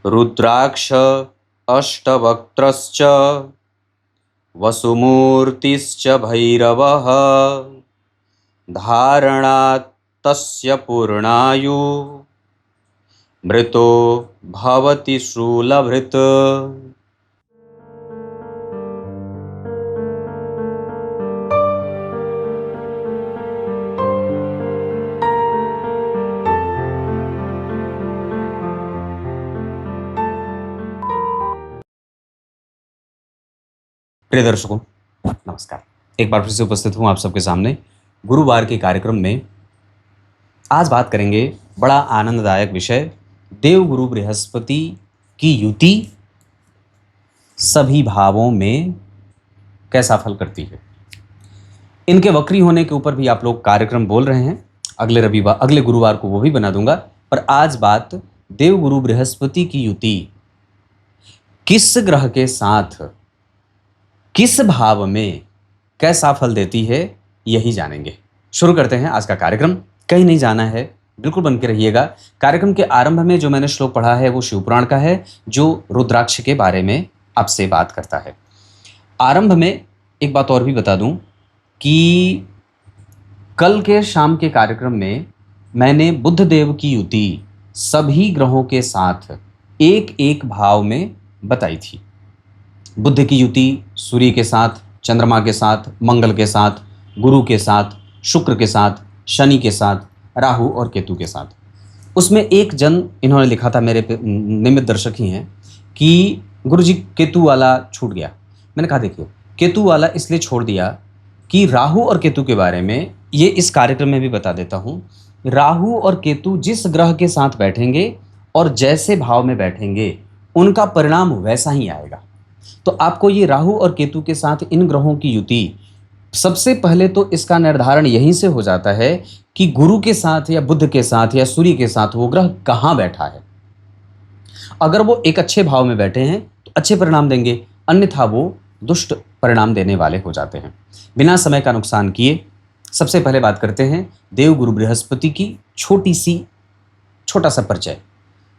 रुद्राक्ष अष्टवक्त्रश्च वसुमूर्तिश्च भैरवः धारणात् तस्य पूर्णायु मृतो भवति शूलभृत्। प्रिय दर्शकों, नमस्कार। एक बार फिर से उपस्थित हूँ आप सबके सामने गुरुवार के कार्यक्रम में। आज बात करेंगे बड़ा आनंददायक विषय, देवगुरु बृहस्पति की युति सभी भावों में कैसा फल करती है। इनके वक्री होने के ऊपर भी आप लोग कार्यक्रम बोल रहे हैं। अगले गुरुवार को वो भी बना दूंगा। पर आज बात देवगुरु बृहस्पति की युति किस ग्रह के साथ किस भाव में कैसा फल देती है, यही जानेंगे। शुरू करते हैं आज का कार्यक्रम। कहीं नहीं जाना है, बिल्कुल बन के रहिएगा। कार्यक्रम के आरंभ में जो मैंने श्लोक पढ़ा है वो शिवपुराण का है, जो रुद्राक्ष के बारे में आपसे बात करता है। आरंभ में एक बात और भी बता दूं कि कल के शाम के कार्यक्रम में मैंने बुध देव की युति सभी ग्रहों के साथ एक एक भाव में बताई थी। बुध की युति सूर्य के साथ, चंद्रमा के साथ, मंगल के साथ, गुरु के साथ, शुक्र के साथ, शनि के साथ, राहु और केतु के साथ। उसमें एक जन इन्होंने लिखा था, मेरे नियमित दर्शक ही हैं, कि गुरुजी केतु वाला छूट गया। मैंने कहा देखिए, केतु वाला इसलिए छोड़ दिया कि राहु और केतु के बारे में ये इस कार्यक्रम में भी बता देता हूँ। राहु और केतु जिस ग्रह के साथ बैठेंगे और जैसे भाव में बैठेंगे उनका परिणाम वैसा ही आएगा। तो आपको ये राहु और केतु के साथ इन ग्रहों की युति, सबसे पहले तो इसका निर्धारण यहीं से हो जाता है कि गुरु के साथ या बुध के साथ या सूर्य के साथ वो ग्रह कहाँ बैठा है। अगर वो एक अच्छे भाव में बैठे हैं तो अच्छे परिणाम देंगे, अन्यथा वो दुष्ट परिणाम देने वाले हो जाते हैं। बिना समय का नुकसान किए सबसे पहले बात करते हैं देवगुरु बृहस्पति की छोटा सा परिचय।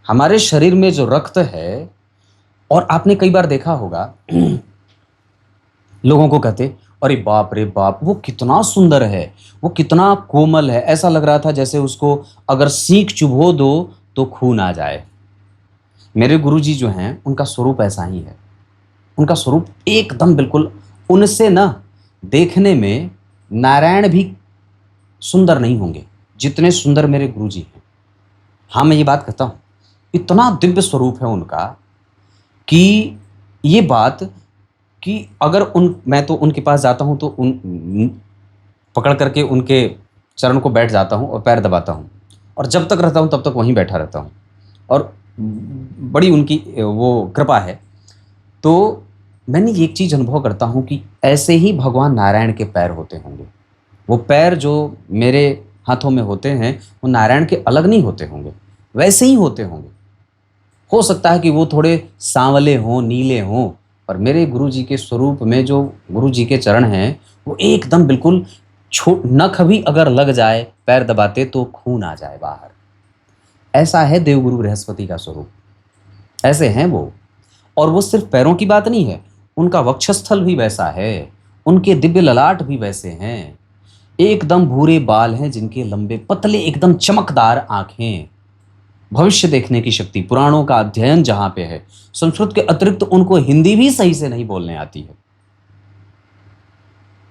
हमारे शरीर में जो रक्त है, और आपने कई बार देखा होगा लोगों को कहते, अरे बाप रे बाप, वो कितना सुंदर है, वो कितना कोमल है, ऐसा लग रहा था जैसे उसको अगर सींक चुभो दो तो खून आ जाए। मेरे गुरुजी जो हैं उनका स्वरूप ऐसा ही है। उनका स्वरूप एकदम बिल्कुल, उनसे ना देखने में नारायण भी सुंदर नहीं होंगे जितने सुंदर मेरे गुरुजी हैं। हाँ, मैं ये बात कहता हूँ, इतना दिव्य स्वरूप है उनका कि ये बात कि अगर मैं तो उनके पास जाता हूँ तो पकड़ करके उनके चरण को बैठ जाता हूँ और पैर दबाता हूँ, और जब तक रहता हूँ तब तक वहीं बैठा रहता हूँ, और बड़ी उनकी वो कृपा है। तो मैंने एक चीज़ अनुभव करता हूँ कि ऐसे ही भगवान नारायण के पैर होते होंगे। वो पैर जो मेरे हाथों में होते हैं वो नारायण के अलग नहीं होते होंगे, वैसे ही होते होंगे। हो सकता है कि वो थोड़े सांवले हों, नीले हों, पर मेरे गुरुजी के स्वरूप में जो गुरुजी के चरण हैं वो एकदम बिल्कुल नख भी अगर लग जाए पैर दबाते तो खून आ जाए बाहर। ऐसा है देवगुरु बृहस्पति का स्वरूप, ऐसे हैं वो। और वो सिर्फ पैरों की बात नहीं है, उनका वक्षस्थल भी वैसा है, उनके दिव्य ललाट भी वैसे हैं। एकदम भूरे बाल हैं जिनके, लंबे पतले एकदम चमकदार आंखें, भविष्य देखने की शक्ति, पुराणों का अध्ययन जहां पे है। संस्कृत के अतिरिक्त उनको हिंदी भी सही से नहीं बोलने आती है।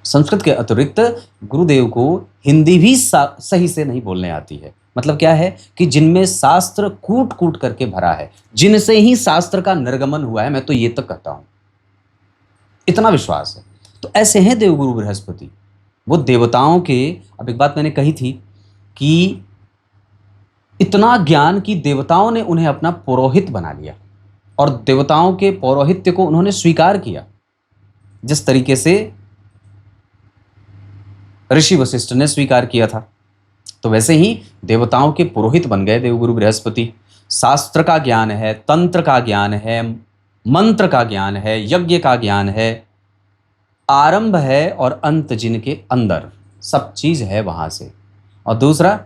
संस्कृत के अतिरिक्त गुरुदेव को हिंदी भी सही से नहीं बोलने आती है। मतलब क्या है कि जिनमें शास्त्र कूट कूट करके भरा है, जिनसे ही शास्त्र का निर्गमन हुआ है, मैं तो ये तक कहता हूं, इतना विश्वास है। तो ऐसे हैं देवगुरु बृहस्पति। वो देवताओं के, अब एक बात मैंने कही थी कि इतना ज्ञान कि देवताओं ने उन्हें अपना पुरोहित बना लिया और देवताओं के पौरोहित्य को उन्होंने स्वीकार किया। जिस तरीके से ऋषि वशिष्ठ ने स्वीकार किया था, तो वैसे ही देवताओं के पुरोहित बन गए देवगुरु बृहस्पति। शास्त्र का ज्ञान है, तंत्र का ज्ञान है, मंत्र का ज्ञान है, यज्ञ का ज्ञान है, आरंभ है और अंत जिनके अंदर, सब चीज है वहां से। और दूसरा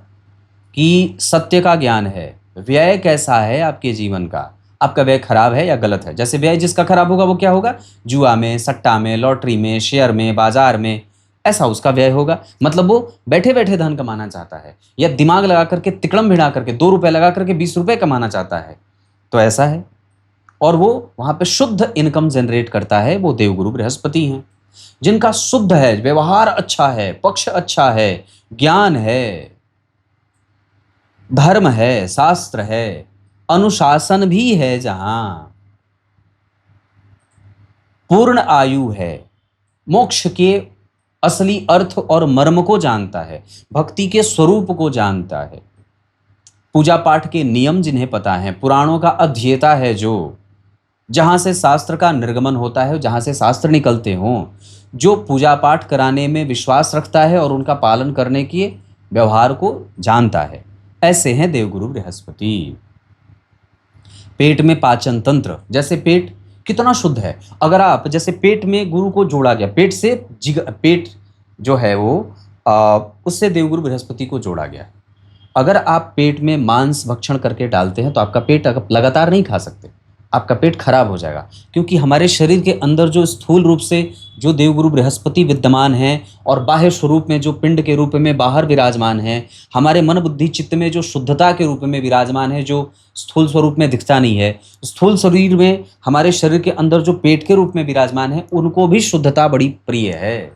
कि सत्य का ज्ञान है, व्यय कैसा है आपके जीवन का, आपका व्यय खराब है या गलत है। जैसे व्यय जिसका खराब होगा वो क्या होगा, जुआ में, सट्टा में, लॉटरी में, शेयर में, बाजार में, ऐसा उसका व्यय होगा। मतलब वो बैठे बैठे धन कमाना चाहता है, या दिमाग लगा करके, तिकड़म भिड़ा करके 2 रुपए लगा करके 20 रुपए कमाना चाहता है, तो ऐसा है। और वो वहां पे शुद्ध इनकम जनरेट करता है, वो देवगुरु बृहस्पति हैं। जिनका शुद्ध है, व्यवहार अच्छा है, पक्ष अच्छा है, ज्ञान है, धर्म है, शास्त्र है, अनुशासन भी है, जहां पूर्ण आयु है, मोक्ष के असली अर्थ और मर्म को जानता है, भक्ति के स्वरूप को जानता है, पूजा पाठ के नियम जिन्हें पता है, पुराणों का अध्येता है, जो जहां से शास्त्र का निर्गमन होता है, जहां से शास्त्र निकलते हों, जो पूजा पाठ कराने में विश्वास रखता है और उनका पालन करने के व्यवहार को जानता है, ऐसे हैं देवगुरु बृहस्पति। पेट में पाचन तंत्र, जैसे पेट कितना शुद्ध है, अगर आप जैसे पेट में गुरु को जोड़ा गया, पेट से पेट जो है वो उससे देवगुरु बृहस्पति को जोड़ा गया। अगर आप पेट में मांस भक्षण करके डालते हैं तो आपका पेट लगातार नहीं खा सकते, आपका पेट खराब हो जाएगा। क्योंकि हमारे शरीर के अंदर जो स्थूल रूप से जो देवगुरु बृहस्पति विद्यमान है और बाह्य स्वरूप में जो पिंड के रूप में बाहर विराजमान है, हमारे मन बुद्धि चित्त में जो शुद्धता के रूप में विराजमान है, जो स्थूल स्वरूप में दिखता नहीं है, स्थूल शरीर में हमारे शरीर के अंदर जो पेट के रूप में विराजमान है, उनको भी शुद्धता बड़ी प्रिय है।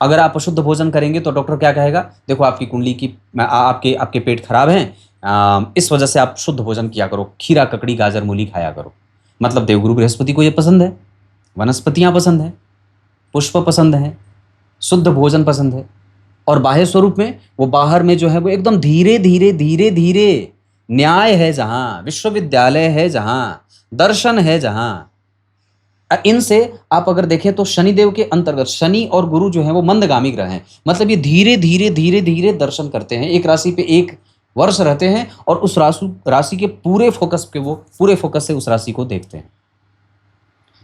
अगर आप अशुद्ध भोजन करेंगे तो डॉक्टर क्या कहेगा, देखो आपकी कुंडली की आपके पेट खराब हैं, इस वजह से आप शुद्ध भोजन किया करो, खीरा, ककड़ी, गाजर, मूली खाया करो। मतलब देवगुरु बृहस्पति को ये पसंद है, वनस्पतियां पसंद है, पुष्प पसंद है, शुद्ध भोजन पसंद है। और बाह्य स्वरूप में वो बाहर में जो है वो एकदम धीरे धीरे धीरे धीरे न्याय है, जहां विश्वविद्यालय है, जहां दर्शन है, जहां इनसे आप अगर देखें तो शनिदेव के अंतर्गत शनि और गुरु जो है वो मंदगामी ग्रह हैं। मतलब ये धीरे धीरे धीरे धीरे दर्शन करते हैं, एक राशि पे एक वर्ष रहते हैं और उस राशि के पूरे फोकस से उस राशि को देखते हैं।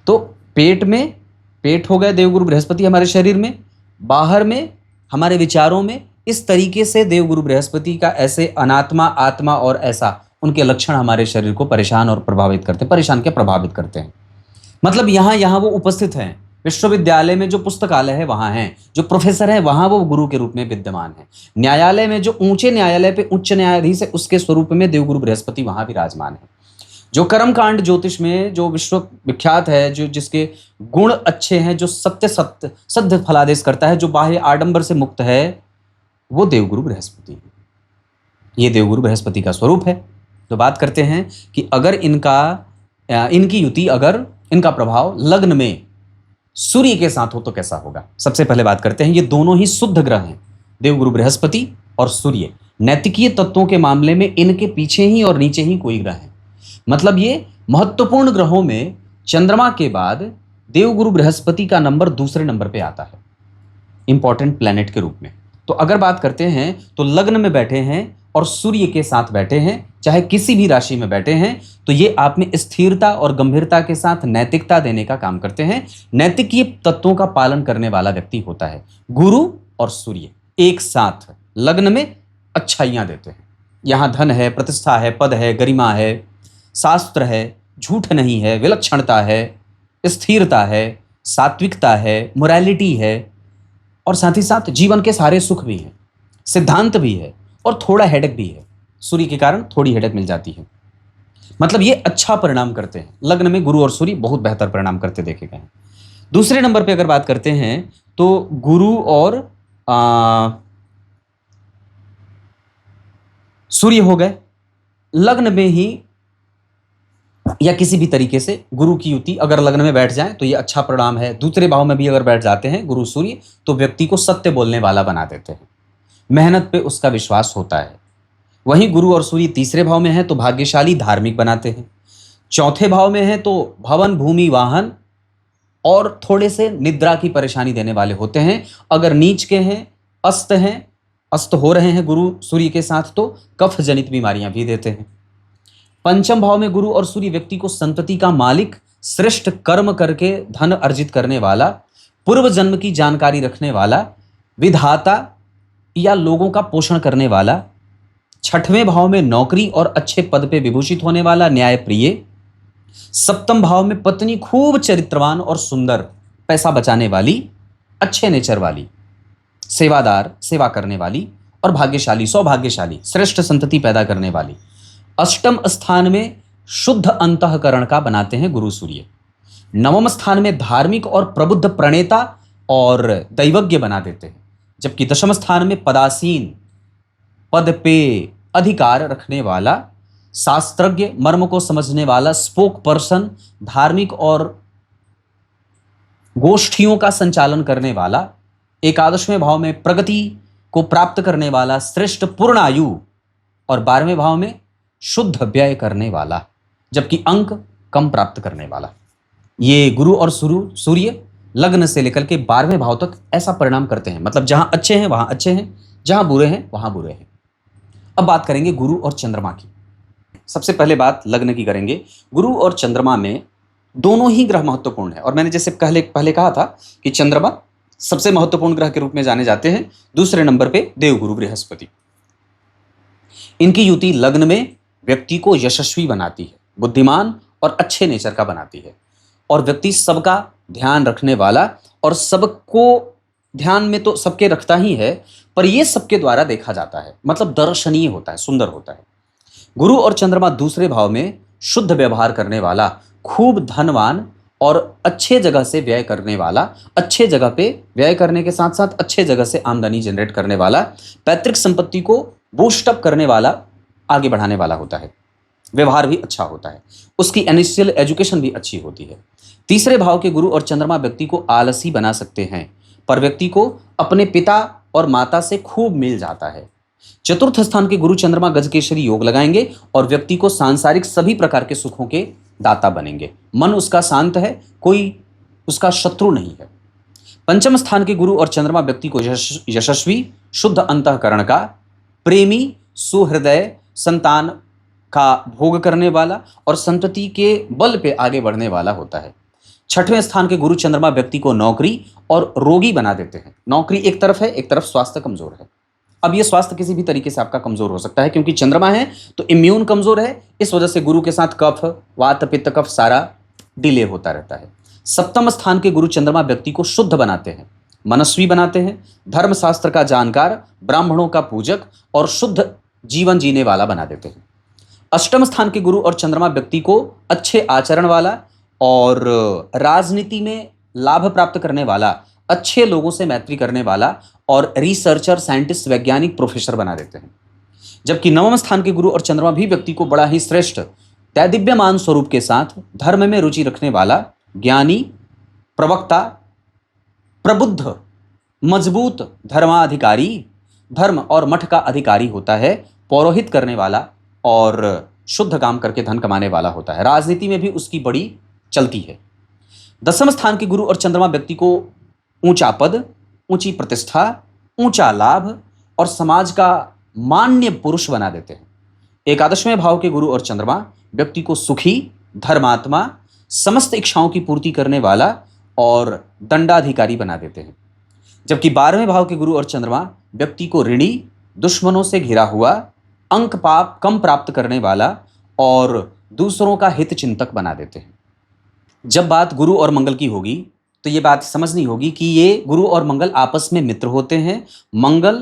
तो पेट हो गए देवगुरु बृहस्पति हमारे शरीर में, बाहर में हमारे विचारों में, इस तरीके से देवगुरु बृहस्पति का ऐसे अनात्मा, आत्मा और ऐसा उनके लक्षण हमारे शरीर को परेशान प्रभावित करते हैं। मतलब यहाँ वो उपस्थित हैं। विश्वविद्यालय में जो पुस्तकालय है वहां हैं, जो प्रोफेसर है वहां वो गुरु के रूप में विद्यमान है। न्यायालय में जो ऊंचे न्यायालय पे उच्च न्यायाधीश है, उसके स्वरूप में देवगुरु बृहस्पति वहां विराजमान है। जो कर्मकांड ज्योतिष में जो विश्व विख्यात है, जो जिसके गुण अच्छे हैं, जो सत्य फलादेश करता है, जो बाह्य आडंबर से मुक्त है, वो देवगुरु बृहस्पति है। ये देवगुरु बृहस्पति का स्वरूप है। तो बात करते हैं कि अगर इनकी युति, अगर इनका प्रभाव लग्न में सूर्य के साथ हो तो कैसा होगा। सबसे पहले बात करते हैं, ये दोनों ही शुद्ध ग्रह हैं, देवगुरु बृहस्पति और सूर्य। नैतिकीय तत्वों के मामले में इनके पीछे ही और नीचे ही कोई ग्रह है। मतलब ये महत्वपूर्ण ग्रहों में चंद्रमा के बाद देवगुरु बृहस्पति का नंबर दूसरे नंबर पे आता है, इंपॉर्टेंट प्लैनेट के रूप में। तो अगर बात करते हैं तो लग्न में बैठे हैं और सूर्य के साथ बैठे हैं, चाहे किसी भी राशि में बैठे हैं, तो ये आप में स्थिरता और गंभीरता के साथ नैतिकता देने का काम करते हैं। नैतिकीय तत्वों का पालन करने वाला व्यक्ति होता है। गुरु और सूर्य एक साथ लग्न में अच्छाइयां देते हैं। यहाँ धन है, प्रतिष्ठा है, पद है, गरिमा है, शास्त्र है, झूठ नहीं है, विलक्षणता है, स्थिरता है, सात्विकता है, मोरालिटी है, और साथ ही साथ जीवन के सारे सुख भी हैं, सिद्धांत भी है, और थोड़ा हेडेक भी है। सूर्य के कारण थोड़ी हेडेक मिल जाती है। मतलब ये अच्छा परिणाम करते हैं। लग्न में गुरु और सूर्य बहुत बेहतर परिणाम करते देखे गए हैं। दूसरे नंबर पे अगर बात करते हैं तो गुरु और सूर्य हो गए। लग्न में ही या किसी भी तरीके से गुरु की युति अगर लग्न में बैठ जाए तो ये अच्छा परिणाम है। दूसरे भाव में भी अगर बैठ जाते हैं गुरु सूर्य, तो व्यक्ति को सत्य बोलने वाला बना देते हैं, मेहनत पे उसका विश्वास होता है। वहीं गुरु और सूर्य तीसरे भाव में है तो भाग्यशाली, धार्मिक बनाते हैं। चौथे भाव में है तो भवन, भूमि, वाहन और थोड़े से निद्रा की परेशानी देने वाले होते हैं। अगर नीच के हैं, अस्त हो रहे हैं गुरु सूर्य के साथ, तो कफ जनित बीमारियां भी देते हैं। पंचम भाव में गुरु और सूर्य व्यक्ति को संतति का मालिक, श्रेष्ठ कर्म करके धन अर्जित करने वाला, पूर्व जन्म की जानकारी रखने वाला, विधाता या लोगों का पोषण करने वाला, छठवें भाव में नौकरी और अच्छे पद पे विभूषित होने वाला, न्याय प्रिय। सप्तम भाव में पत्नी खूब चरित्रवान और सुंदर, पैसा बचाने वाली, अच्छे नेचर वाली, सेवादार, सेवा करने वाली और भाग्यशाली, सौभाग्यशाली, श्रेष्ठ संतति पैदा करने वाली। अष्टम स्थान में शुद्ध अंतःकरण का बनाते हैं गुरु सूर्य। नवम स्थान में धार्मिक और प्रबुद्ध प्रणेता और दैवज्ञ बना देते हैं। जबकि दशम स्थान में पदासीन, पद पे अधिकार रखने वाला, शास्त्रज्ञ, मर्म को समझने वाला, स्पोक पर्सन, धार्मिक और गोष्ठियों का संचालन करने वाला, एकादशवें भाव में प्रगति को प्राप्त करने वाला, श्रेष्ठ पूर्ण आयु, और 12वें भाव में शुद्ध व्यय करने वाला, जबकि अंक कम प्राप्त करने वाला। ये गुरु और सूर्य लग्न से लेकर के 12वें भाव तक ऐसा परिणाम करते हैं। मतलब जहां अच्छे हैं वहां अच्छे हैं, जहां बुरे हैं वहां बुरे हैं। अब बात करेंगे गुरु और चंद्रमा की। सबसे पहले बात लग्न की करेंगे। गुरु और चंद्रमा में दोनों ही ग्रह महत्वपूर्ण है, और मैंने जैसे पहले कहा था कि चंद्रमा सबसे महत्वपूर्ण ग्रह के रूप में जाने जाते हैं। दूसरे नंबर पे देवगुरु बृहस्पति। इनकी युति लग्न में व्यक्ति को यशस्वी बनाती है, बुद्धिमान और अच्छे नेचर का बनाती है, और व्यक्ति सबका ध्यान रखने वाला, और सबको ध्यान में तो सबके रखता ही है, पर यह सबके द्वारा देखा जाता है, मतलब दर्शनीय होता है, सुंदर होता है। गुरु और चंद्रमा दूसरे भाव में शुद्ध व्यवहार करने वाला, खूब धनवान और अच्छे जगह से व्यय करने वाला, अच्छे जगह पे व्यय करने के साथ साथ अच्छे जगह से आमदनी जनरेट करने वाला, पैतृक संपत्ति को बूस्टअप करने वाला, आगे बढ़ाने वाला होता है। व्यवहार भी अच्छा होता है, उसकी इनिशियल एजुकेशन भी अच्छी होती है। तीसरे भाव के गुरु और चंद्रमा व्यक्ति को आलसी बना सकते हैं, पर व्यक्ति को अपने पिता और माता से खूब मिल जाता है। चतुर्थ स्थान के गुरु चंद्रमा गजकेशरी योग लगाएंगे और व्यक्ति को सांसारिक सभी प्रकार के सुखों के दाता बनेंगे। मन उसका शांत है, कोई उसका शत्रु नहीं है। पंचम स्थान के गुरु और चंद्रमा व्यक्ति को यशस्वी, शुद्ध अंतःकरण का, प्रेमी, सुहृदय, संतान का भोग करने वाला और संतति के बल पे आगे बढ़ने वाला होता है। छठवें स्थान के गुरु चंद्रमा व्यक्ति को नौकरी और रोगी बना देते हैं। नौकरी एक तरफ है, एक तरफ स्वास्थ्य कमजोर है। अब ये स्वास्थ्य किसी भी तरीके से आपका कमजोर हो सकता है, क्योंकि चंद्रमा है तो इम्यून कमजोर है, इस वजह से गुरु के साथ कफ, वात, पित्त, कफ सारा डिले होता रहता है। सप्तम स्थान के गुरु चंद्रमा व्यक्ति को शुद्ध बनाते हैं, मनस्वी बनाते हैं, धर्मशास्त्र का जानकार, ब्राह्मणों का पूजक और शुद्ध जीवन जीने वाला बना देते हैं। अष्टम स्थान के गुरु और चंद्रमा व्यक्ति को अच्छे आचरण वाला और राजनीति में लाभ प्राप्त करने वाला, अच्छे लोगों से मैत्री करने वाला और रिसर्चर, साइंटिस्ट, वैज्ञानिक, प्रोफेसर बना देते हैं। जबकि नवम स्थान के गुरु और चंद्रमा भी व्यक्ति को बड़ा ही श्रेष्ठ, दैदिव्यमान स्वरूप के साथ धर्म में रुचि रखने वाला, ज्ञानी, प्रवक्ता, प्रबुद्ध, मजबूत धर्माधिकारी, धर्म और मठ का अधिकारी होता है, पौरोहित करने वाला और शुद्ध काम करके धन कमाने वाला होता है। राजनीति में भी उसकी बड़ी चलती है। दसम स्थान के गुरु और चंद्रमा व्यक्ति को ऊंचा पद, ऊंची प्रतिष्ठा, ऊंचा लाभ और समाज का मान्य पुरुष बना देते हैं। एकादशवें भाव के गुरु और चंद्रमा व्यक्ति को सुखी, धर्मात्मा, समस्त इच्छाओं की पूर्ति करने वाला और दंडाधिकारी बना देते हैं। जबकि 12वें भाव के गुरु और चंद्रमा व्यक्ति को ऋणी, दुश्मनों से घिरा हुआ, अंक पाप कम प्राप्त करने वाला और दूसरों का हित चिंतक बना देते हैं। जब बात गुरु और मंगल की होगी तो ये बात समझनी होगी कि ये गुरु और मंगल आपस में मित्र होते हैं। मंगल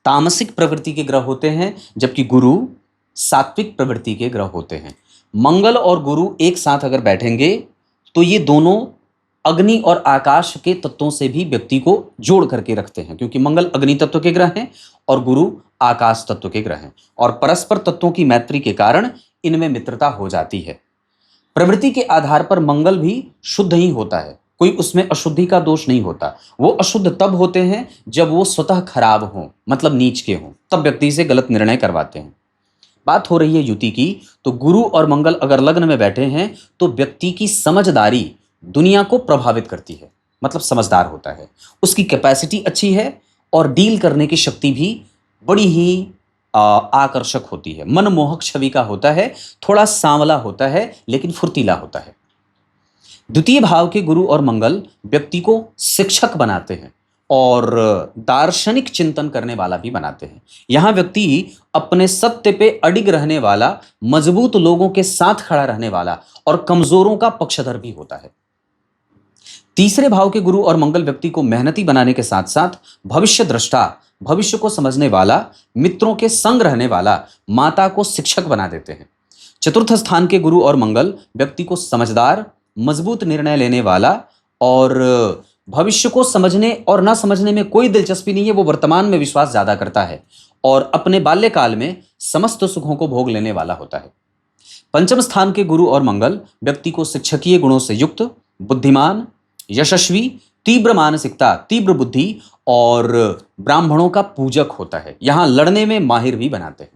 तामसिक प्रवृत्ति के ग्रह होते हैं, जबकि गुरु सात्विक प्रवृत्ति के ग्रह होते हैं। मंगल और गुरु एक साथ अगर बैठेंगे तो ये दोनों अग्नि और आकाश के तत्वों से भी व्यक्ति को जोड़ करके रखते हैं, क्योंकि मंगल अग्नि तत्व के ग्रह हैं और गुरु आकाश तत्व के ग्रह हैं, और परस्पर तत्वों की मैत्री के कारण इनमें मित्रता हो जाती है। प्रवृत्ति के आधार पर मंगल भी शुद्ध ही होता है, कोई उसमें अशुद्धि का दोष नहीं होता। वो अशुद्ध तब होते हैं जब वो स्वतः खराब हों, मतलब नीच के हों, तब व्यक्ति से गलत निर्णय करवाते हैं। बात हो रही है युति की, तो गुरु और मंगल अगर लग्न में बैठे हैं तो व्यक्ति की समझदारी दुनिया को प्रभावित करती है, मतलब समझदार होता है, उसकी कैपेसिटी अच्छी है और डील करने की शक्ति भी बड़ी ही आकर्षक होती है, मनमोहक छवि का होता है, थोड़ा सांवला होता है लेकिन फुर्तीला होता है। द्वितीय भाव के गुरु और मंगल व्यक्ति को शिक्षक बनाते हैं, और दार्शनिक चिंतन करने वाला भी बनाते हैं। यहां व्यक्ति अपने सत्य पे अडिग रहने वाला, मजबूत लोगों के साथ खड़ा रहने वाला और कमजोरों का पक्षधर भी होता है। तीसरे भाव के गुरु और मंगल व्यक्ति को मेहनती बनाने के साथ साथ भविष्य दृष्टा, भविष्य को समझने वाला, मित्रों के संग रहने वाला, माता को शिक्षक बना देते हैं। चतुर्थ स्थान के गुरु और मंगल व्यक्ति को समझदार, मजबूत निर्णय लेने वाला और भविष्य को समझने और ना समझने में कोई दिलचस्पी नहीं है, वो वर्तमान में विश्वास ज्यादा करता है और अपने बाल्यकाल में समस्त सुखों को भोग लेने वाला होता है। पंचम स्थान के गुरु और मंगल व्यक्ति को शिक्षकीय गुणों से युक्त, बुद्धिमान, यशस्वी, तीव्र मानसिकता, तीव्र बुद्धि और ब्राह्मणों का पूजक होता है। यहां लड़ने में माहिर भी बनाते हैं।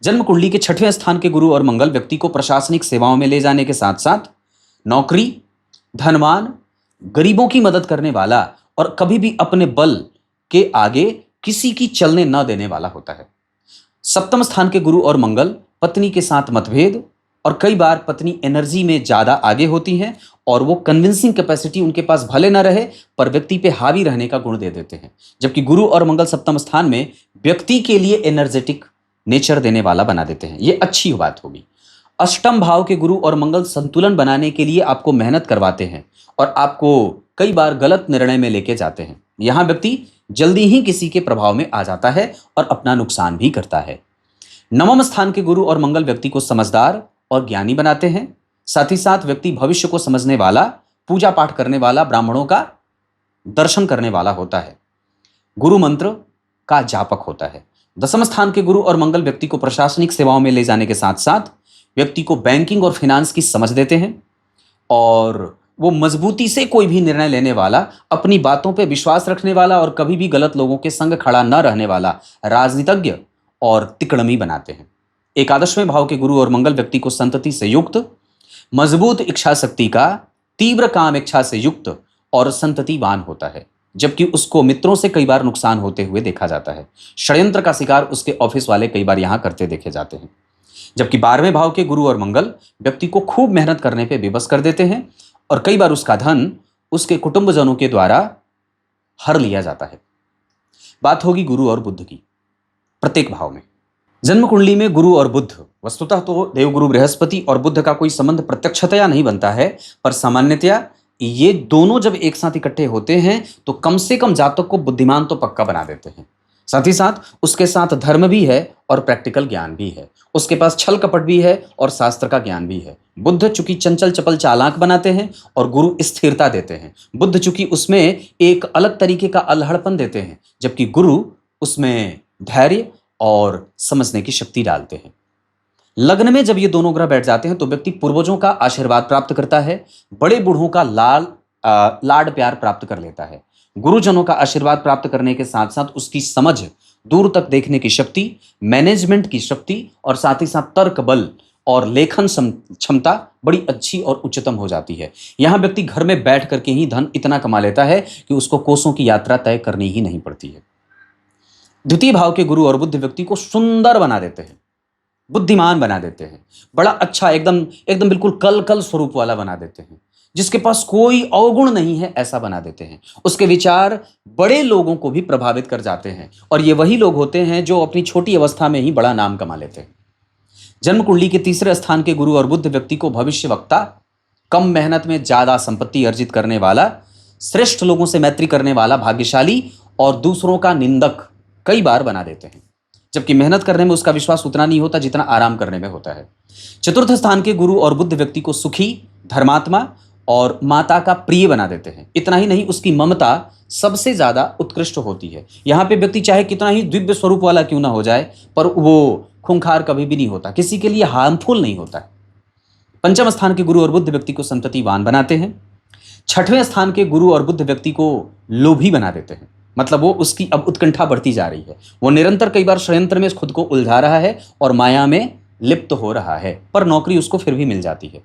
जन्म कुंडली के छठवें स्थान के गुरु और मंगल व्यक्ति को प्रशासनिक सेवाओं में ले जाने के साथ साथ नौकरी, धनवान, गरीबों की मदद करने वाला और कभी भी अपने बल के आगे किसी की चलने न देने वाला होता है। सप्तम स्थान के गुरु और मंगल पत्नी के साथ मतभेद और कई बार पत्नी एनर्जी में ज्यादा आगे होती हैं और वो कन्विंसिंग कैपेसिटी उनके पास भले ना रहे पर व्यक्ति पे हावी रहने का गुण दे देते हैं। जबकि गुरु और मंगल सप्तम स्थान में व्यक्ति के लिए एनर्जेटिक नेचर देने वाला बना देते हैं। ये अच्छी बात होगी। अष्टम भाव के गुरु और मंगल संतुलन बनाने के लिए आपको मेहनत करवाते हैं और आपको कई बार गलत निर्णय में लेके जाते हैं। यहां व्यक्ति जल्दी ही किसी के प्रभाव में आ जाता है और अपना नुकसान भी करता है। नवम स्थान के गुरु और मंगल व्यक्ति को समझदार और ज्ञानी बनाते हैं। साथ ही साथ व्यक्ति भविष्य को समझने वाला, पूजा पाठ करने वाला, ब्राह्मणों का दर्शन करने वाला होता है, गुरु मंत्र का जापक होता है। दसम स्थान के गुरु और मंगल व्यक्ति को प्रशासनिक सेवाओं में ले जाने के साथ साथ व्यक्ति को बैंकिंग और फाइनेंस की समझ देते हैं और वो मजबूती से कोई भी निर्णय लेने वाला, अपनी बातों पे विश्वास रखने वाला और कभी भी गलत लोगों के संग खड़ा न रहने वाला राजनीतिज्ञ और तिकड़मी बनाते हैं। एकादशवें भाव के गुरु और मंगल व्यक्ति को संतति से युक्त, मजबूत इच्छा शक्ति का, तीव्र काम इच्छा से युक्त और संततिवान होता है। जबकि उसको मित्रों से कई बार नुकसान होते हुए देखा जाता है। षड्यंत्र का शिकार उसके ऑफिस वाले कई बार यहां करते देखे जाते हैं। जबकि 12वें भाव के गुरु और मंगल व्यक्ति को खूब मेहनत करने पे विवश कर देते हैं और कई बार उसका धन उसके कुटुंबजनों के द्वारा हर लिया जाता है। बात होगी गुरु और बुध की। प्रत्येक भाव में जन्म कुंडली में गुरु और बुध, वस्तुतः तो देवगुरु बृहस्पति और बुध का कोई संबंध प्रत्यक्षतया नहीं बनता है, पर सामान्यतया ये दोनों जब एक साथ इकट्ठे होते हैं तो कम से कम जातक को बुद्धिमान तो पक्का बना देते हैं। साथ ही साथ उसके साथ धर्म भी है और प्रैक्टिकल ज्ञान भी है। उसके पास छल कपट भी है और शास्त्र का ज्ञान भी है। बुध चूंकि चंचल चपल चालाक बनाते हैं और गुरु स्थिरता देते हैं। बुध चूंकि उसमें एक अलग तरीके का अल्हड़पन देते हैं, जबकि गुरु उसमें धैर्य और समझने की शक्ति डालते हैं। लग्न में जब ये दोनों ग्रह बैठ जाते हैं तो व्यक्ति पूर्वजों का आशीर्वाद प्राप्त करता है, बड़े बूढ़ों का लाड प्यार प्राप्त कर लेता है। गुरुजनों का आशीर्वाद प्राप्त करने के साथ साथ उसकी समझ, दूर तक देखने की शक्ति, मैनेजमेंट की शक्ति और साथ ही साथ तर्क बल और लेखन क्षमता बड़ी अच्छी और उच्चतम हो जाती है। यहां व्यक्ति घर में बैठ करके ही धन इतना कमा लेता है कि उसको कोसों की यात्रा तय करनी ही नहीं पड़ती है। द्वितीय भाव के गुरु और बुध व्यक्ति को सुंदर बना देते हैं, बुद्धिमान बना देते हैं, बड़ा अच्छा एकदम एकदम बिल्कुल कल कल स्वरूप वाला बना देते हैं, जिसके पास कोई अवगुण नहीं है ऐसा बना देते हैं। उसके विचार बड़े लोगों को भी प्रभावित कर जाते हैं और ये वही लोग होते हैं जो अपनी छोटी अवस्था में ही बड़ा नाम कमा लेते हैं। जन्म कुंडली के तीसरे स्थान के गुरु और बुध व्यक्ति को भविष्यवक्ता, कम मेहनत में ज्यादा संपत्ति अर्जित करने वाला, श्रेष्ठ लोगों से मैत्री करने वाला, भाग्यशाली और दूसरों का निंदक कई बार बना देते हैं। जबकि मेहनत करने में उसका विश्वास उतना नहीं होता जितना आराम करने में होता है। चतुर्थ स्थान के गुरु और बुध व्यक्ति को सुखी, धर्मात्मा और माता का प्रिय बना देते हैं। इतना ही नहीं, उसकी ममता सबसे ज्यादा उत्कृष्ट होती है। यहां पे व्यक्ति चाहे कितना ही दिव्य स्वरूप वाला क्यों ना हो जाए, पर वो खूंखार कभी भी नहीं होता, किसी के लिए हार्मफुल नहीं होता है। पंचम स्थान के गुरु और बुध व्यक्ति को संततिवान बनाते हैं। छठवें स्थान के गुरु और बुध व्यक्ति को लोभी बना देते हैं, मतलब वो उसकी अब उत्कंठा बढ़ती जा रही है। वो निरंतर कई बार षड्यंत्र में खुद को उलझा रहा है और माया में लिप्त हो रहा है, पर नौकरी उसको फिर भी मिल जाती है।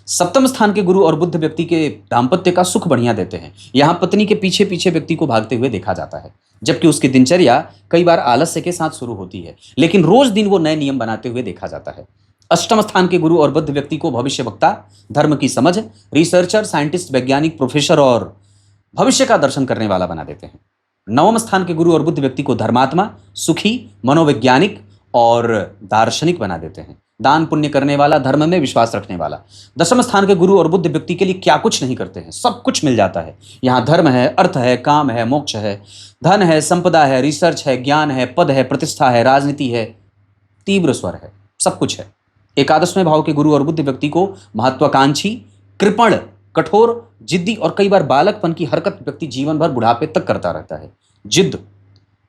सप्तम स्थान के गुरु और बुध व्यक्ति के दाम्पत्य का सुख बढ़िया देते हैं। यहां पत्नी के पीछे पीछे व्यक्ति को भागते हुए देखा जाता है, जबकि उसकी दिनचर्या कई बार आलस्य के साथ शुरू होती है, लेकिन रोज दिन वो नए नियम बनाते हुए देखा जाता है। अष्टम स्थान के गुरु और बुध व्यक्ति को भविष्यवक्ता, धर्म की समझ, रिसर्चर, साइंटिस्ट, वैज्ञानिक, प्रोफेसर और भविष्य का दर्शन करने वाला बना देते हैं। नवम स्थान के गुरु और बुध व्यक्ति को धर्मात्मा, सुखी, मनोवैज्ञानिक और दार्शनिक बना देते हैं। दान पुण्य करने वाला, धर्म में विश्वास रखने वाला। दशम स्थान के गुरु और बुध व्यक्ति के लिए क्या कुछ नहीं करते हैं, सब कुछ मिल जाता है। यहाँ धर्म है, अर्थ है, काम है, मोक्ष है, धन है, संपदा है, रिसर्च है, ज्ञान है, पद है, प्रतिष्ठा है, राजनीति है, तीव्र स्वर है, सब कुछ है। एकादशवें भाव के गुरु और बुध व्यक्ति को महत्वाकांक्षी, कृपण, कठोर, जिद्दी और कई बार बालकपन की हरकत व्यक्ति जीवन भर बुढ़ापे तक करता रहता है, जिद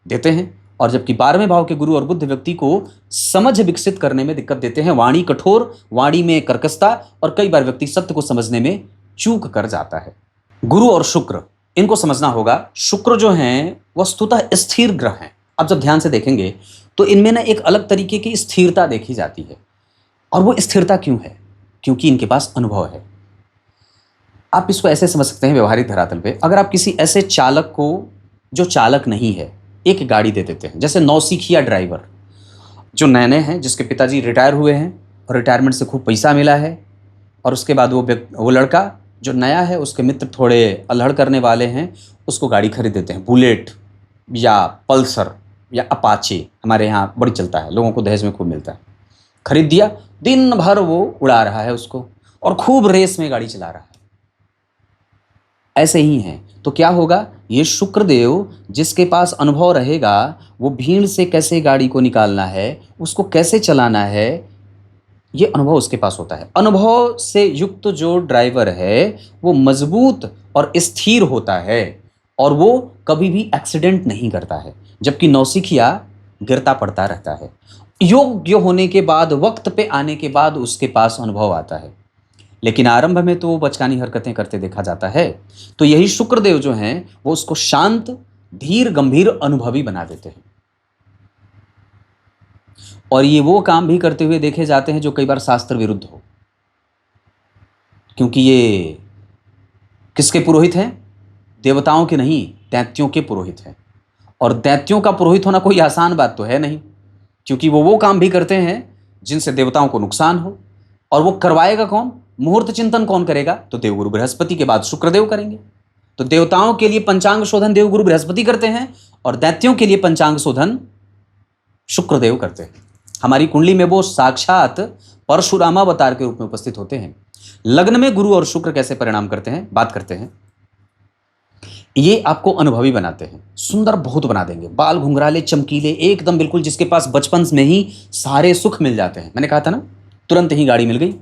देते हैं। और जबकि 12वें भाव के गुरु और बुध व्यक्ति को समझ विकसित करने में दिक्कत देते हैं, वाणी कठोर, वाणी में कर्कशता और कई बार व्यक्ति सत्य को समझने में चूक कर जाता है। गुरु और शुक्र, इनको समझना होगा। शुक्र जो हैं वस्तुतः स्थिर ग्रह हैं। अब जब ध्यान से देखेंगे तो इनमें ना एक अलग तरीके की स्थिरता देखी जाती है। और वो स्थिरता क्यों है? क्योंकि इनके पास अनुभव है। आप इसको ऐसे समझ सकते हैं व्यवहारिक धरातल पे, अगर आप किसी ऐसे चालक को जो चालक नहीं है एक गाड़ी दे देते हैं, जैसे नौसिखिया ड्राइवर जो नए नए हैं, जिसके पिताजी रिटायर हुए हैं और रिटायरमेंट से खूब पैसा मिला है, और उसके बाद वो लड़का जो नया है, उसके मित्र थोड़े अल्हड़ करने वाले हैं, उसको गाड़ी खरीद देते हैं, बुलेट या पल्सर या अपाचे, हमारे यहाँ बड़ी चलता है, लोगों को दहेज में खूब मिलता है। खरीद दिया, दिन भर वो उड़ा रहा है उसको और खूब रेस में गाड़ी चला रहा है। ऐसे ही हैं। तो क्या होगा, ये शुक्रदेव जिसके पास अनुभव रहेगा, वो भीड़ से कैसे गाड़ी को निकालना है, उसको कैसे चलाना है, ये अनुभव उसके पास होता है। अनुभव से युक्त जो ड्राइवर है वो मजबूत और स्थिर होता है और वो कभी भी एक्सीडेंट नहीं करता है, जबकि नौसिखिया गिरता पड़ता रहता है। योग्य होने के बाद, वक्त पे आने के बाद उसके पास अनुभव आता है, लेकिन आरंभ में तो वो बचकानी हरकतें करते देखा जाता है। तो यही शुक्रदेव जो हैं वो उसको शांत, धीर, गंभीर, अनुभवी बना देते हैं। और ये वो काम भी करते हुए देखे जाते हैं जो कई बार शास्त्र विरुद्ध हो, क्योंकि ये किसके पुरोहित हैं? देवताओं के नहीं, दैत्यों के पुरोहित हैं। और दैत्यों का पुरोहित होना कोई आसान बात तो है नहीं, क्योंकि वो काम भी करते हैं जिनसे देवताओं को नुकसान हो। और वो करवाएगा कौन? मुहूर्त चिंतन कौन करेगा? तो देवगुरु बृहस्पति के बाद शुक्रदेव करेंगे। तो देवताओं के लिए पंचांग शोधन देवगुरु बृहस्पति करते हैं और दैत्यों के लिए पंचांग शोधन शुक्रदेव करते हैं। हमारी कुंडली में वो साक्षात परशुरामावतार के रूप में उपस्थित होते हैं। लग्न में गुरु और शुक्र कैसे परिणाम करते हैं, बात करते हैं। ये आपको अनुभवी बनाते हैं, सुंदर बहुत बना देंगे, बाल घुंघराले, चमकीले, एकदम बिल्कुल जिसके पास बचपन में ही सारे सुख मिल जाते हैं। मैंने कहा था ना, तुरंत ही गाड़ी मिल गई।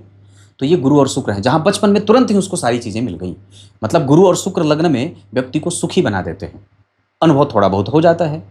तो ये गुरु और शुक्र हैं, जहां बचपन में तुरंत ही उसको सारी चीजें मिल गई। मतलब गुरु और शुक्र लग्न में व्यक्ति को सुखी बना देते हैं, अनुभव थोड़ा बहुत हो जाता है।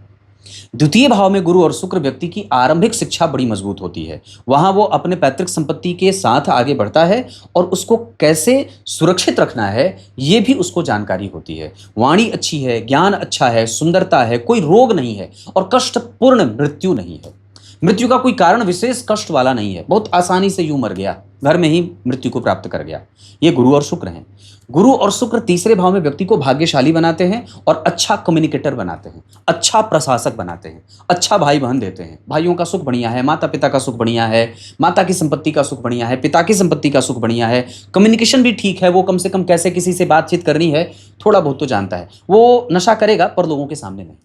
द्वितीय भाव में गुरु और शुक्र व्यक्ति की आरंभिक शिक्षा बड़ी मजबूत होती है। वहां वो अपने पैतृक संपत्ति के साथ आगे बढ़ता है और उसको कैसे सुरक्षित रखना है ये भी उसको जानकारी होती है। वाणी अच्छी है, ज्ञान अच्छा है, सुंदरता है, कोई रोग नहीं है और कष्टपूर्ण मृत्यु नहीं है। मृत्यु का कोई कारण विशेष कष्ट वाला नहीं है, बहुत आसानी से यूं मर गया, घर में ही मृत्यु को प्राप्त कर गया। ये गुरु और शुक्र हैं। गुरु और शुक्र तीसरे भाव में व्यक्ति को भाग्यशाली बनाते हैं और अच्छा कम्युनिकेटर बनाते हैं, अच्छा प्रशासक बनाते हैं, अच्छा भाई बहन देते हैं। भाइयों का सुख बढ़िया है, माता पिता का सुख बढ़िया है, माता की संपत्ति का सुख बढ़िया है, पिता की संपत्ति का सुख बढ़िया है, कम्युनिकेशन भी ठीक है, वो कम से कम कैसे किसी से बातचीत करनी है थोड़ा बहुत तो जानता है। वो नशा करेगा पर लोगों के सामने नहीं।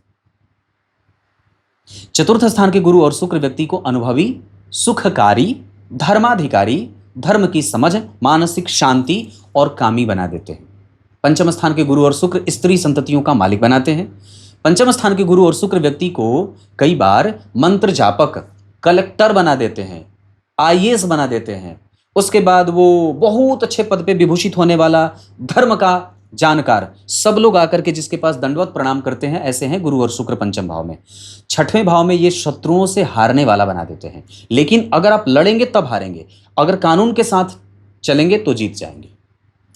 चतुर्थ स्थान के गुरु और शुक्र व्यक्ति को अनुभवी, सुखकारी, धर्माधिकारी, धर्म की समझ, मानसिक शांति और कामी बना देते हैं। पंचम स्थान के गुरु और शुक्र स्त्री संततियों का मालिक बनाते हैं। पंचम स्थान के गुरु और शुक्र व्यक्ति को कई बार मंत्र जापक, कलेक्टर बना देते हैं, आईएएस बना देते हैं। उसके बाद वो बहुत अच्छे पद पे विभूषित होने वाला, धर्म का जानकार, सब लोग आकर के जिसके पास दंडवत प्रणाम करते हैं, ऐसे हैं गुरु और शुक्र पंचम भाव में। छठवें भाव में ये शत्रुओं से हारने वाला बना देते हैं, लेकिन अगर आप लड़ेंगे तब हारेंगे, अगर कानून के साथ चलेंगे तो जीत जाएंगे।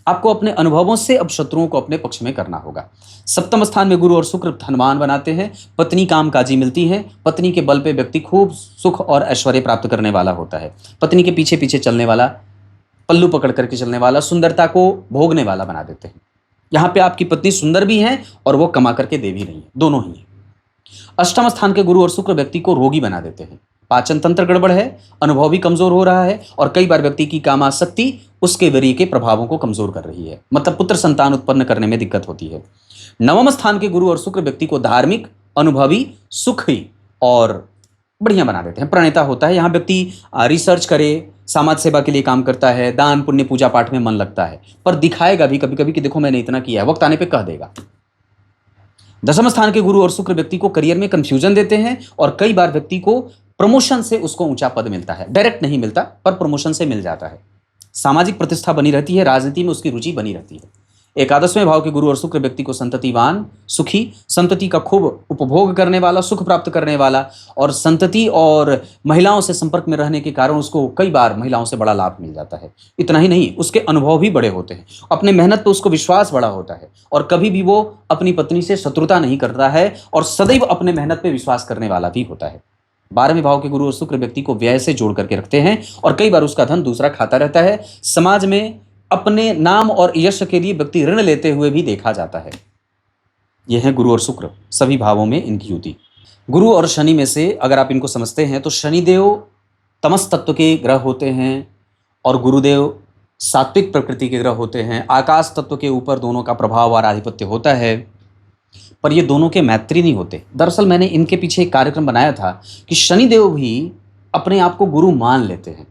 आपको अपने अनुभवों से अब शत्रुओं को अपने पक्ष में करना होगा। सप्तम स्थान में गुरु और शुक्र धनवान बनाते हैं, पत्नी कामकाजी मिलती है, पत्नी के बल पे व्यक्ति खूब सुख और ऐश्वर्य प्राप्त करने वाला होता है, पत्नी के पीछे पीछे चलने वाला, पल्लू पकड़ करके चलने वाला, सुंदरता को भोगने वाला बना देते हैं। यहाँ पे आपकी पत्नी सुंदर भी है और वो कमा करके दे भी रही है, दोनों ही है। अष्टम स्थान के गुरु और शुक्र व्यक्ति को रोगी बना देते हैं, पाचन तंत्र गड़बड़ है, अनुभव भी कमजोर हो रहा है और कई बार व्यक्ति की कामासक्ति उसके वरीय के प्रभावों को कमजोर कर रही है, मतलब पुत्र संतान उत्पन्न करने में दिक्कत होती है। नवम स्थान के गुरु और शुक्र व्यक्ति को धार्मिक, अनुभवी, सुखी और बढ़िया बना देते हैं। प्रणेता होता है। यहाँ व्यक्ति रिसर्च करे, समाज सेवा के लिए काम करता है, दान पुण्य पूजा पाठ में मन लगता है, पर दिखाएगा भी कभी कभी कि देखो मैंने इतना किया है, वक्त आने पे कह देगा। दशम स्थान के गुरु और शुक्र व्यक्ति को करियर में कंफ्यूजन देते हैं और कई बार व्यक्ति को प्रमोशन से उसको ऊंचा पद मिलता है। डायरेक्ट नहीं मिलता पर प्रमोशन से मिल जाता है। सामाजिक प्रतिष्ठा बनी रहती है, राजनीति में उसकी रुचि बनी रहती है। एकादशवें भाव के गुरु और शुक्र व्यक्ति को संततिवान, सुखी, संतति का खूब उपभोग करने वाला, सुख प्राप्त करने वाला और संतति और महिलाओं से संपर्क में रहने के कारण उसको कई बार महिलाओं से बड़ा लाभ मिल जाता है। इतना ही नहीं, उसके अनुभव भी बड़े होते हैं, अपने मेहनत पर उसको विश्वास बड़ा होता है और कभी भी वो अपनी पत्नी से शत्रुता नहीं करता है और सदैव अपने मेहनत पर विश्वास करने वाला भी होता है। 12वें भाव के गुरु और शुक्र व्यक्ति को व्यय से जोड़ करके रखते हैं और कई बार उसका धन दूसरा खाता रहता है। समाज में अपने नाम और यश के लिए व्यक्ति ऋण लेते हुए भी देखा जाता है। यह है गुरु और शुक्र, सभी भावों में इनकी युति। गुरु और शनि में से अगर आप इनको समझते हैं तो शनिदेव तमस तत्व के ग्रह होते हैं और गुरुदेव सात्विक प्रकृति के ग्रह होते हैं। आकाश तत्व के ऊपर दोनों का प्रभाव और आधिपत्य होता है, पर ये दोनों के मैत्री नहीं होते। दरअसल मैंने इनके पीछे एक कार्यक्रम बनाया था कि शनिदेव भी अपने आप को गुरु मान लेते हैं,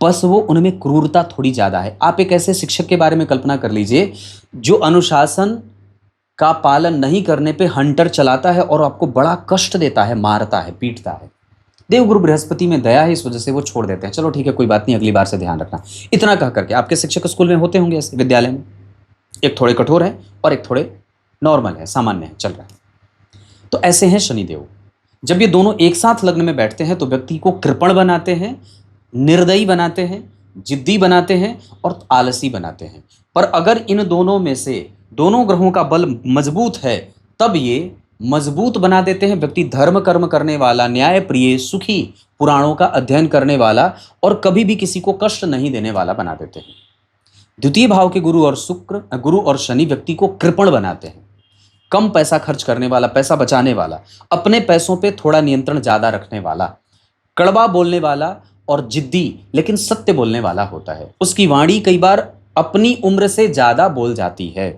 बस वो उनमें क्रूरता थोड़ी ज्यादा है। आप एक ऐसे शिक्षक के बारे में कल्पना कर लीजिए जो अनुशासन का पालन नहीं करने पे हंटर चलाता है और आपको बड़ा कष्ट देता है, मारता है, पीटता है। देवगुरु बृहस्पति में दया है, इस वजह से वो छोड़ देते हैं, चलो ठीक है कोई बात नहीं, अगली बार से ध्यान रखना। इतना कह करके आपके शिक्षक स्कूल में होते होंगे ऐसे, विद्यालय में एक थोड़े कठोर है और एक थोड़े नॉर्मल है, सामान्य है, चल रहा है। तो ऐसे हैं शनिदेव। जब ये दोनों एक साथ लग्न में बैठते हैं तो व्यक्ति को कृपण बनाते हैं, निर्दयी बनाते हैं, जिद्दी बनाते हैं और आलसी बनाते हैं। पर अगर इन दोनों में से दोनों ग्रहों का बल मजबूत है तब ये मजबूत बना देते हैं। व्यक्ति धर्म कर्म करने वाला, न्याय प्रिय, सुखी, पुराणों का अध्ययन करने वाला और कभी भी किसी को कष्ट नहीं देने वाला बना देते हैं। द्वितीय भाव के गुरु और शनि व्यक्ति को कृपण बनाते हैं। कम पैसा खर्च करने वाला, पैसा बचाने वाला, अपने पैसों पे थोड़ा नियंत्रण ज्यादा रखने वाला, कड़वा बोलने वाला और जिद्दी लेकिन सत्य बोलने वाला होता है। उसकी वाणी कई बार अपनी उम्र से ज्यादा बोल जाती है।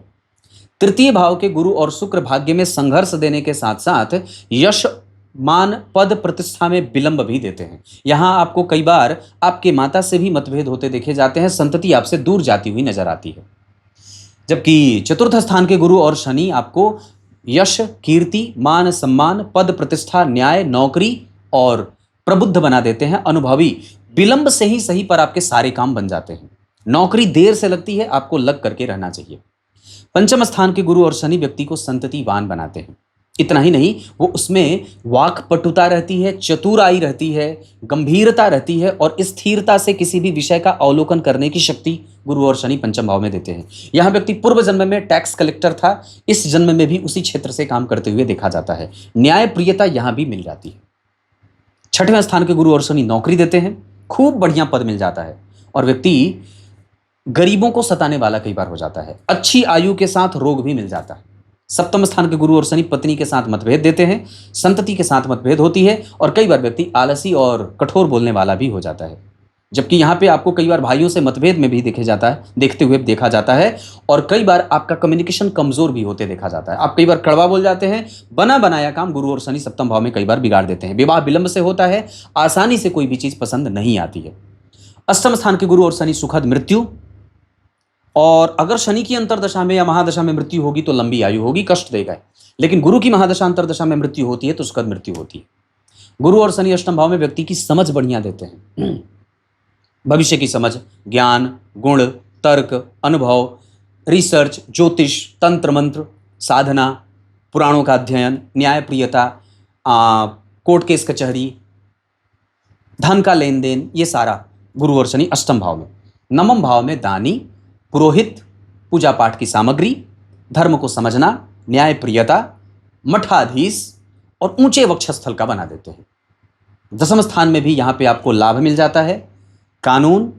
तृतीय भाव के गुरु और शुक्र भाग्य में संघर्ष देने के साथ साथ यश, मान, पद, प्रतिष्ठा में विलंब भी देते हैं। यहां आपको कई बार आपके माता से भी मतभेद होते देखे जाते हैं, संतति आपसे दूर जाती हुई नजर आती है। जबकि चतुर्थ स्थान के गुरु और शनि आपको यश, कीर्ति, मान, सम्मान, पद, प्रतिष्ठा, न्याय, नौकरी और प्रबुद्ध बना देते हैं। अनुभवी, विलंब से ही सही पर आपके सारे काम बन जाते हैं। नौकरी देर से लगती है, आपको लग करके रहना चाहिए। पंचम स्थान के गुरु और शनि व्यक्ति को संततिवान बनाते हैं। इतना ही नहीं, वो उसमें वाक्पटुता रहती है, चतुराई रहती है, गंभीरता रहती है और स्थिरता से किसी भी विषय का अवलोकन करने की शक्ति गुरु और शनि पंचम भाव में देते हैं। यहां व्यक्ति पूर्व जन्म में टैक्स कलेक्टर था, इस जन्म में भी उसी क्षेत्र से काम करते हुए देखा जाता है। न्याय प्रियता यहां भी मिल जाती है। छठवें स्थान के गुरु और शनि नौकरी देते हैं, खूब बढ़िया पद मिल जाता है और व्यक्ति गरीबों को सताने वाला कई बार हो जाता है। अच्छी आयु के साथ रोग भी मिल जाता है। सप्तम स्थान के गुरु और शनि पत्नी के साथ मतभेद देते हैं, संतति के साथ मतभेद होती है और कई बार व्यक्ति आलसी और कठोर बोलने वाला भी हो जाता है। जबकि यहाँ पे आपको कई बार भाइयों से मतभेद में भी देखते हुए देखा जाता है और कई बार आपका कम्युनिकेशन कमजोर भी होते देखा जाता है। आप कई बार कड़वा बोल जाते हैं, बना बनाया काम गुरु और शनि सप्तम भाव में कई बार बिगाड़ देते हैं। विवाह विलंब से होता है, आसानी से कोई भी चीज पसंद नहीं आती है। अष्टम स्थान के गुरु और शनि सुखद मृत्यु, और अगर शनि की अंतरदशा में या महादशा में मृत्यु होगी तो लंबी आयु होगी, कष्ट देगा। लेकिन गुरु की महादशा अंतरदशा में मृत्यु होती है तो सुखद मृत्यु होती है। गुरु और शनि अष्टम भाव में व्यक्ति की समझ बढ़िया देते हैं, भविष्य की समझ, ज्ञान, गुण, तर्क, अनुभव, रिसर्च, ज्योतिष, तंत्र मंत्र, साधना, पुराणों का अध्ययन, न्याय प्रियता, कोर्ट केस कचहरी, धन का लेन देन, ये सारा गुरु और शनि अष्टम भाव में। नवम भाव में दानी, पुरोहित, पूजा पाठ की सामग्री, धर्म को समझना, न्याय प्रियता, मठाधीश और ऊंचे वक्षस्थल का बना देते हैं। दसम स्थान में भी यहां पे आपको लाभ मिल जाता है। कानून,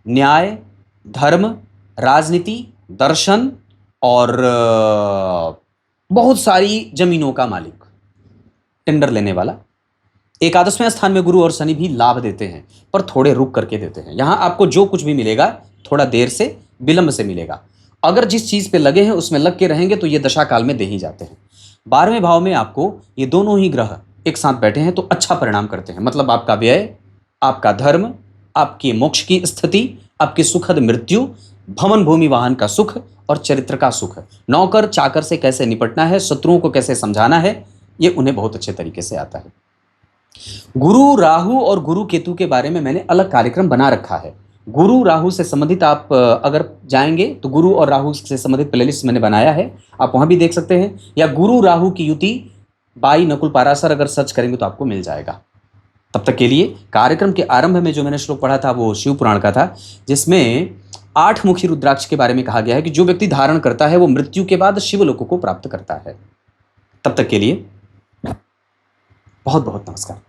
न्याय, धर्म, राजनीति, दर्शन और बहुत सारी जमीनों का मालिक, टेंडर लेने वाला, एकादशवें स्थान में गुरु और शनि भी लाभ देते हैं, पर थोड़े रुक करके देते हैं। यहां आपको जो कुछ भी मिलेगा थोड़ा देर से, विलंब से मिलेगा। अगर जिस चीज पे लगे हैं उसमें लग के रहेंगे तो ये दशा काल में दे ही जाते हैं। 12वें भाव में आपको ये दोनों ही ग्रह एक साथ बैठे हैं तो अच्छा परिणाम करते हैं। मतलब आपका व्यय, आपका धर्म, आपकी मोक्ष की स्थिति, आपकी सुखद मृत्यु, भवन भूमि वाहन का सुख और चरित्र का सुख, नौकर चाकर से कैसे निपटना है, शत्रुओं को कैसे समझाना है, ये उन्हें बहुत अच्छे तरीके से आता है। गुरु राहु और गुरु केतु के बारे में मैंने अलग कार्यक्रम बना रखा है। गुरु राहु से संबंधित आप अगर जाएंगे तो गुरु और राहु से संबंधित प्लेलिस्ट मैंने बनाया है, आप वहां भी देख सकते हैं। या गुरु राहु की युति बाई नकुल पाराशर अगर सर्च करेंगे तो आपको मिल जाएगा। तब तक के लिए कार्यक्रम के आरंभ में जो मैंने श्लोक पढ़ा था वो शिव पुराण का था, जिसमें 8 मुखी रुद्राक्ष के बारे में कहा गया है कि जो व्यक्ति धारण करता है वो मृत्यु के बाद शिवलोक को प्राप्त करता है। तब तक के लिए बहुत बहुत नमस्कार।